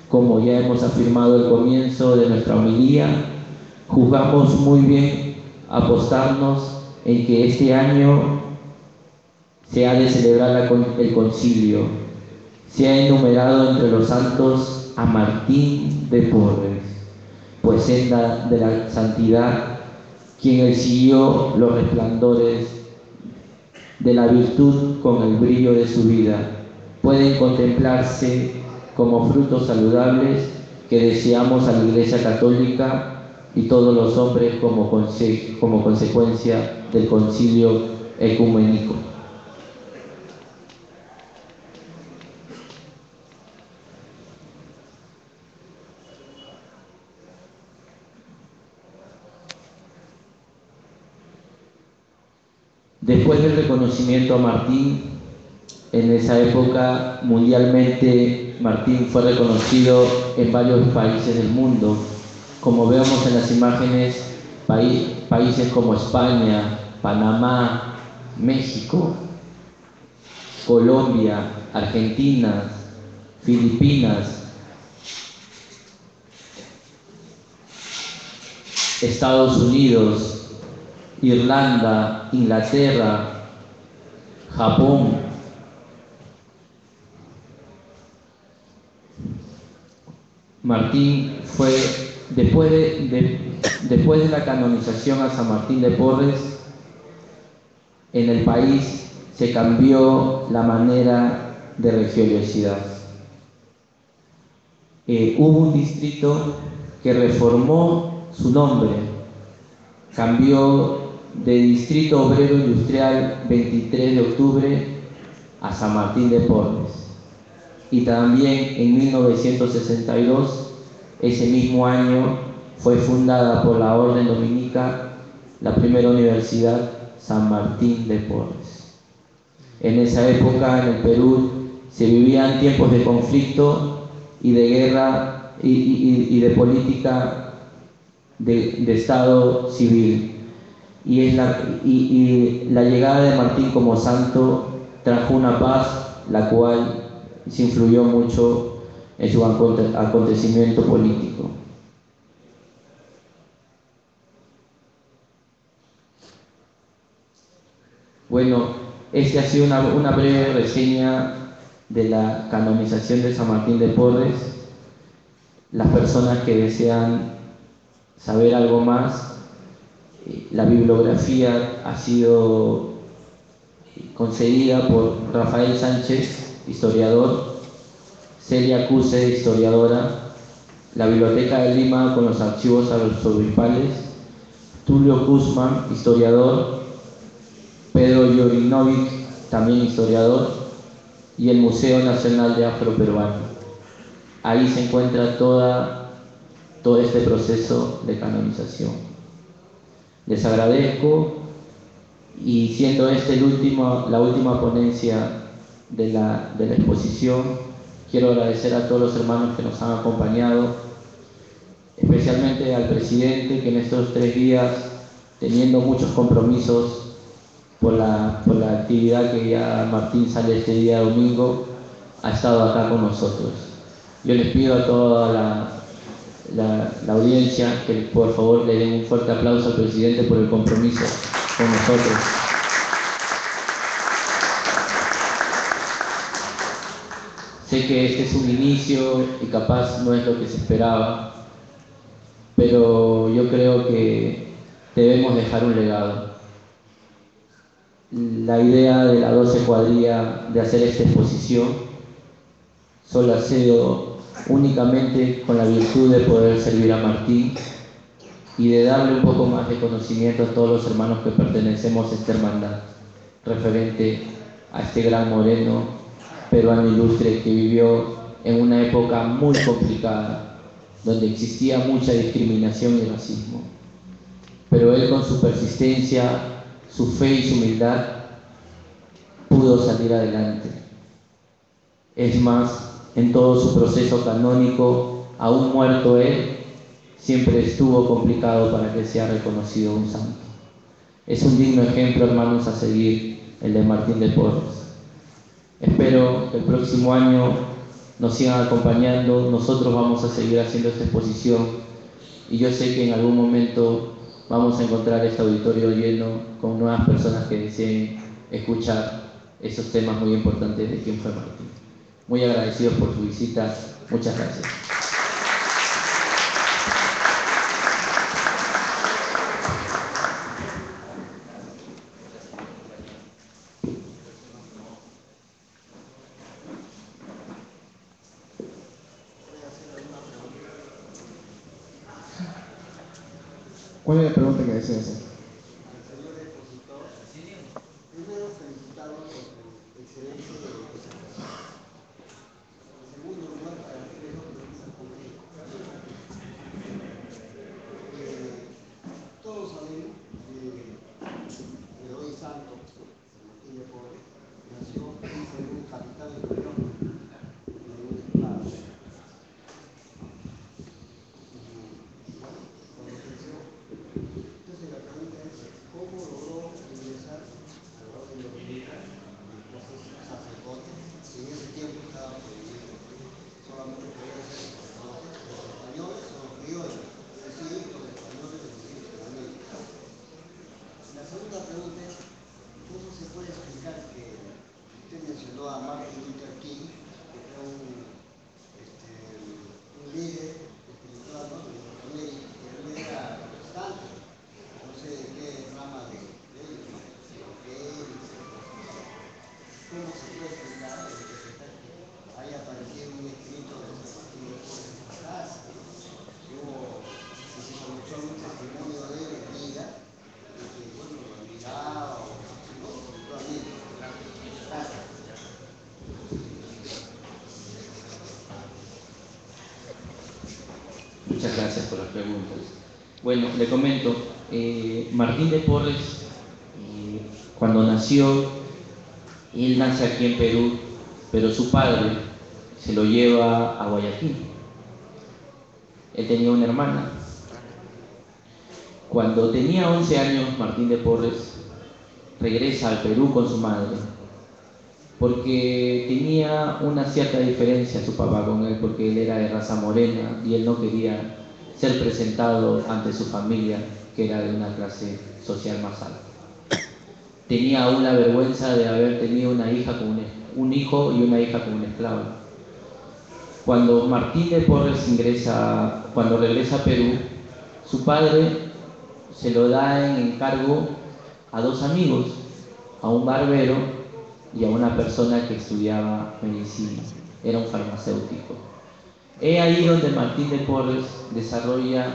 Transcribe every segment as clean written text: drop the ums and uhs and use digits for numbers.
como ya hemos afirmado al comienzo de nuestra homilía, juzgamos muy bien apostarnos en que este año se ha de celebrar el concilio. Se ha enumerado entre los santos a Martín de Porres, pues senda de la santidad, quien siguió los resplandores de la virtud con el brillo de su vida, pueden contemplarse como frutos saludables que deseamos a la Iglesia Católica y todos los hombres como consecuencia del concilio ecuménico. Después del reconocimiento a Martín, en esa época mundialmente Martín fue reconocido en varios países del mundo. Como vemos en las imágenes, países como España, Panamá, México, Colombia, Argentina, Filipinas, Estados Unidos, Irlanda, Inglaterra, Japón. Martín fue, después de la canonización a San Martín de Porres, en el país se cambió la manera de religiosidad. Hubo un distrito que reformó su nombre, cambió de Distrito Obrero Industrial 23 de octubre a San Martín de Porres. Y también en 1962, ese mismo año, fue fundada por la Orden Dominica la primera universidad San Martín de Porres. En esa época en el Perú se vivían tiempos de conflicto y de guerra y de política de Estado civil. Y la llegada de Martín como santo trajo una paz, la cual se influyó mucho en su acontecimiento político. Bueno, esta ha sido una breve reseña de la canonización de San Martín de Porres. Las personas que desean saber algo más, la bibliografía ha sido concedida por Rafael Sánchez, historiador, Celia Cuse, historiadora, la Biblioteca de Lima con los archivos arzobispales, Tulio Guzmán, historiador, Pedro Yorinovic, también historiador, y el Museo Nacional de Afroperuano. Ahí se encuentra todo este proceso de canonización. Les agradezco, y siendo la última ponencia de la exposición, quiero agradecer a todos los hermanos que nos han acompañado, especialmente al presidente, que en estos 3 días, teniendo muchos compromisos por la actividad que ya Martín sale este día domingo, ha estado acá con nosotros. Yo les pido a toda la audiencia que por favor le den un fuerte aplauso al presidente por el compromiso con nosotros. Sé que este es un inicio y capaz no es lo que se esperaba, pero yo creo que debemos dejar un legado. La idea de la 12 cuadrilla de hacer esta exposición solo ha sido únicamente con la virtud de poder servir a Martín y de darle un poco más de conocimiento a todos los hermanos que pertenecemos a esta hermandad, referente a este gran moreno peruano ilustre que vivió en una época muy complicada, donde existía mucha discriminación y racismo. Pero él, con su persistencia, su fe y su humildad, pudo salir adelante. Es más, en todo su proceso canónico, aún muerto él, siempre estuvo complicado para que sea reconocido un santo. Es un digno ejemplo, hermanos, a seguir, el de Martín de Porres. Espero que el próximo año nos sigan acompañando. Nosotros vamos a seguir haciendo esta exposición y yo sé que en algún momento vamos a encontrar este auditorio lleno con nuevas personas que deseen escuchar esos temas muy importantes de quién fue Martín. Muy agradecidos por su visita. Muchas gracias. ¿Cuál es la pregunta que desea hacer? Señor expositor, primero felicitarlo por su excelente presentación. En segundo lugar, para qué es lo que piensa conmigo. Todos sabemos que el hoy santo, San Martín de Porres, nació hijo de un capitán español, de un esclavo. Y bueno, cuando creció, entonces la pregunta es, ¿cómo logró ingresar a la orden dominica después de ser sacerdote? Si en ese tiempo estaba prohibido, solamente podía ser sacerdote los españoles o los criollos, es decir, los españoles de los hijos de América. La segunda pregunta es, ¿cómo se puede explicar que usted mencionó a Martin Luther King, que fue un líder espiritual, ¿no?, de Norteamérica, que él era protestante? No sé de qué rama de ellos, ¿no? ¿Cómo se puede explicar que haya aparecido un escrito de San Martín de Porres en su casa? Y se conoció un testimonio de él en vida, de que, bueno, lo admiraba o no, espiritualmente. Gracias. Muchas gracias por las preguntas. Bueno, le comento, Martín de Porres, cuando nació, él nace aquí en Perú, pero su padre se lo lleva a Guayaquil. Él tenía una hermana. Cuando tenía 11 años, Martín de Porres regresa al Perú con su madre, porque tenía una cierta diferencia su papá con él, porque él era de raza morena y él no quería ser presentado ante su familia, que era de una clase social más alta. Tenía aún la vergüenza de haber tenido una hija con un hijo y una hija con un esclavo. Cuando Martín de Porres cuando regresa a Perú, su padre se lo da en encargo a dos amigos, a un barbero y a una persona que estudiaba medicina, era un farmacéutico. Es ahí donde Martín de Porres desarrolla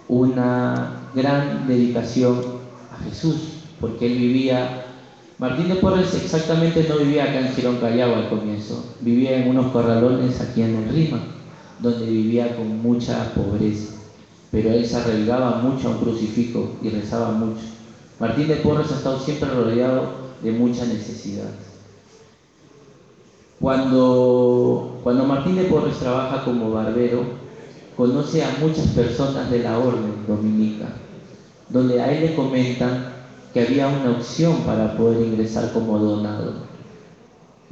una gran dedicación a Jesús, porque él vivía, Martín de Porres exactamente no vivía acá en Girón Callao al comienzo, vivía en unos corralones aquí en el Rima, donde vivía con mucha pobreza, pero él se arraigaba mucho a un crucifijo y rezaba mucho. Martín de Porres ha estado siempre rodeado de mucha necesidad. Cuando Martín de Porres trabaja como barbero, conoce a muchas personas de la orden dominica, donde a él le comentan que había una opción para poder ingresar como donado.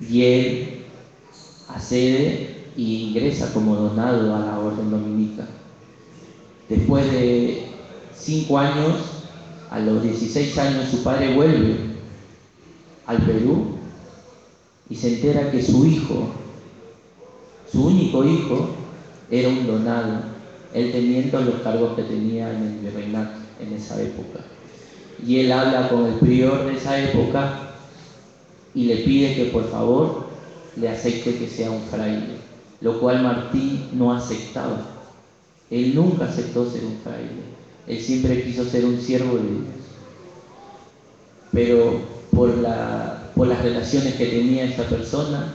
Y él accede y ingresa como donado a la orden dominica. Después de 5 años, a los 16 años, su padre vuelve al Perú y se entera que su hijo, su único hijo, era un donado, él teniendo los cargos que tenía en el virreinato en esa época. Y él habla con el prior de esa época y le pide que por favor le acepte que sea un fraile, lo cual Martín no aceptaba. Él nunca aceptó ser un fraile, él siempre quiso ser un siervo de Dios. Pero por las relaciones que tenía esta persona,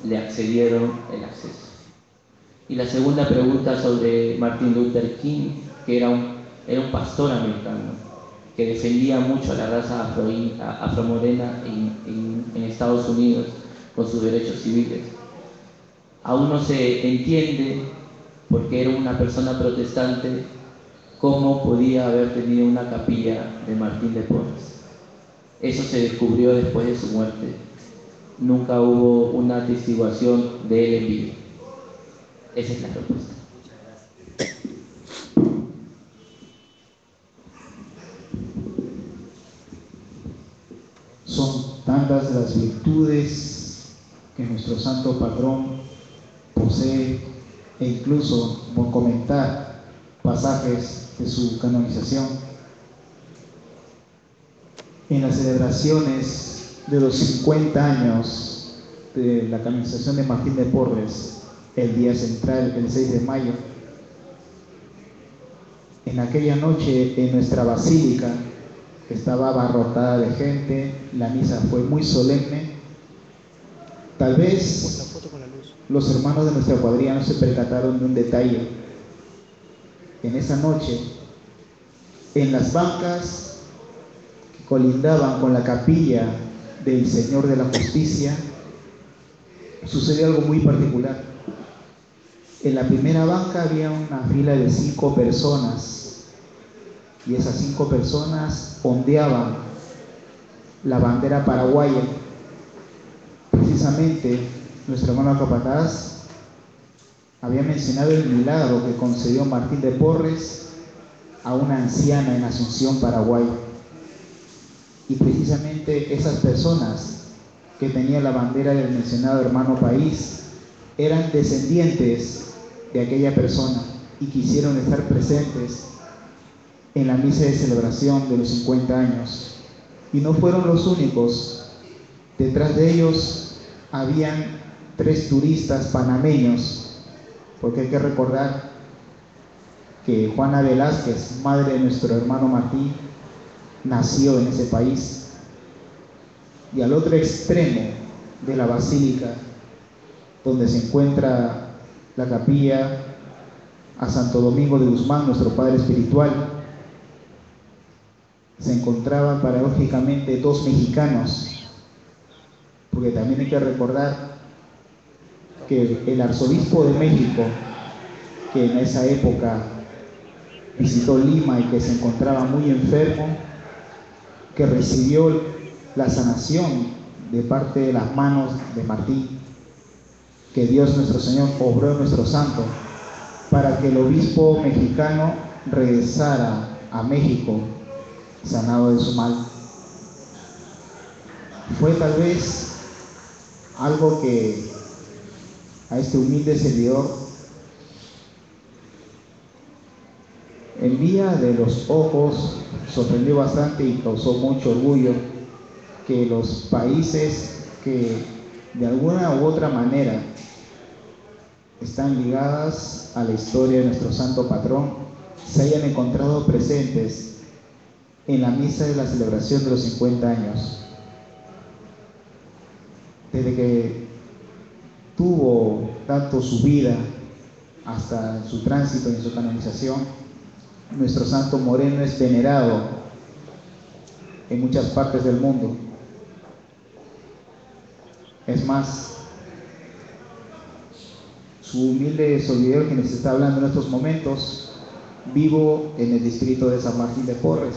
le accedieron el acceso. Y la segunda pregunta sobre Martin Luther King, que era un pastor americano, que defendía mucho a la raza afromorena en Estados Unidos con sus derechos civiles. Aún no se entiende, porque era una persona protestante, cómo podía haber tenido una capilla de Martín de Porres. Eso se descubrió después de su muerte. Nunca hubo una atestiguación de él en vida. Esa es la respuesta. Muchas gracias. Son tantas las virtudes que nuestro santo patrón posee, e incluso por comentar pasajes de su canonización. En las celebraciones de los 50 años de la canonización de Martín de Porres, el día central, el 6 de mayo, en aquella noche en nuestra basílica estaba abarrotada de gente, la misa fue muy solemne. Tal vez los hermanos de nuestra cuadrilla no se percataron de un detalle. En esa noche, en las bancas que colindaban con la capilla del Señor de la Justicia, sucedió algo muy particular. En la primera banca había una fila de 5 personas, y esas 5 personas ondeaban la bandera paraguaya. Precisamente nuestro hermano capataz había mencionado el milagro que concedió Martín de Porres a una anciana en Asunción, Paraguay. Y precisamente esas personas que tenían la bandera del mencionado hermano país eran descendientes de aquella persona y quisieron estar presentes en la misa de celebración de los 50 años. Y no fueron los únicos. Detrás de ellos habían 3 turistas panameños, porque hay que recordar que Juana Velázquez, madre de nuestro hermano Martín, nació en ese país. Y al otro extremo de la basílica, donde se encuentra la capilla a Santo Domingo de Guzmán, nuestro padre espiritual, se encontraban paradójicamente 2 mexicanos, porque también hay que recordar que el arzobispo de México, que en esa época visitó Lima y que se encontraba muy enfermo, que recibió la sanación de parte de las manos de Martín, que Dios nuestro Señor obró en nuestro santo para que el obispo mexicano regresara a México sanado de su mal. Fue tal vez algo que a este humilde servidor, en vía de los ojos, sorprendió bastante y causó mucho orgullo que los países que de alguna u otra manera están ligadas a la historia de nuestro santo patrón se hayan encontrado presentes en la misa de la celebración de los 50 años. Desde que tuvo tanto su vida hasta su tránsito y su canonización, nuestro santo moreno es venerado en muchas partes del mundo. Es más, su humilde servidor que les está hablando en estos momentos, vivo en el distrito de San Martín de Porres.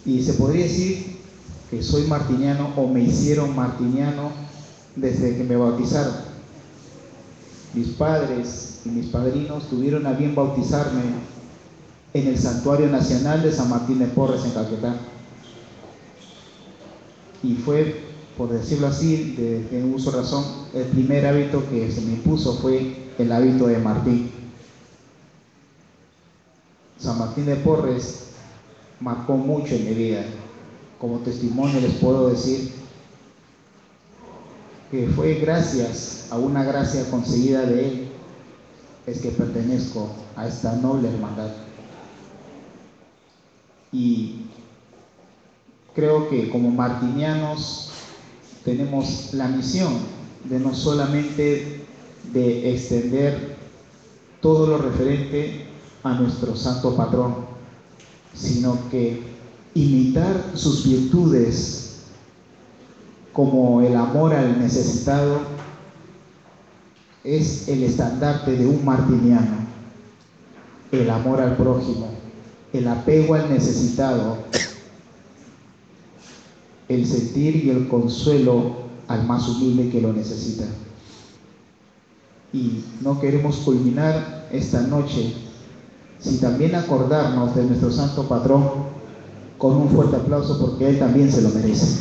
Y se podría decir que soy martiniano o me hicieron martiniano desde que me bautizaron. Mis padres y mis padrinos tuvieron a bien bautizarme en el Santuario Nacional de San Martín de Porres en Caquetá. Y fue, por decirlo así, de uso razón, el primer hábito que se me impuso fue el hábito de Martín. San Martín de Porres marcó mucho en mi vida. Como testimonio les puedo decir que fue gracias a una gracia conseguida de él es que pertenezco a esta noble hermandad. Y creo que como martinianos tenemos la misión de no solamente de extender todo lo referente a nuestro santo patrón, sino que imitar sus virtudes como el amor al necesitado es el estandarte de un martiniano. El amor al prójimo, el apego al necesitado, el sentir y el consuelo al más humilde que lo necesita. Y no queremos culminar esta noche sin también acordarnos de nuestro santo patrón con un fuerte aplauso porque él también se lo merece.